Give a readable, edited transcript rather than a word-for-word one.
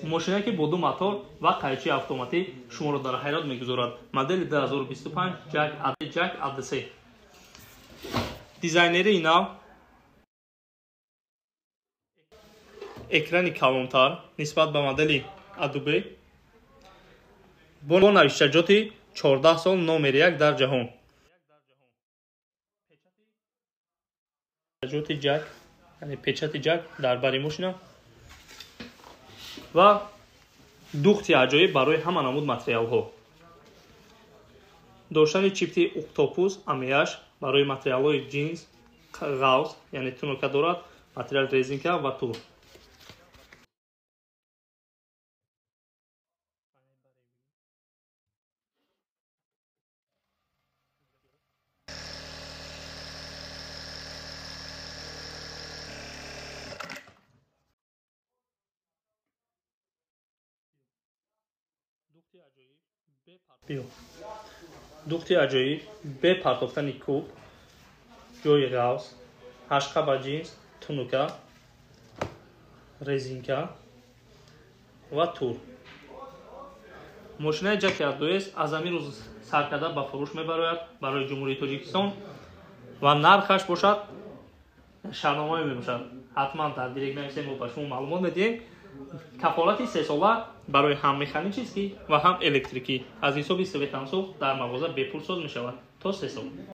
ماشینی که با دو موتور و قیچی اتوماتیک شما را در حیرت میگذارد. مدل 2025 جک عدسه. دیزاینری این نو اکرانی کلانتر نسبت به مدل ادوبه با نوشتجاتی 14 سال نمره 1 در جهان. پچاتی جک یعنی پچاتی جک در بری ماشین و دوختی عجایب برای همه نمود متریال ها. داشتن چیپتی اکتوپوس امیش برای متریال های جینز غوز یعنی تونوکا دارد، متریال رزینکا و تور. دوختی عجایب به پرتافتن کوب جوی غوز هشقه با جینز تونوکا رزینکا و تور. ماشین جک ادویس از امیر روز سرکرده به فروش میبراید برای جمهوری تاجیکستان و نرخش باشد شرنامه میباشد. حتما در دیرک نویسیم و به شما معلومات میدیم. کفالت 3 ساله برای هم مکانیکی و هم الکتریکی از حساب سویت انسوخت در مغازه بپول ساز میشود تا 3 سال.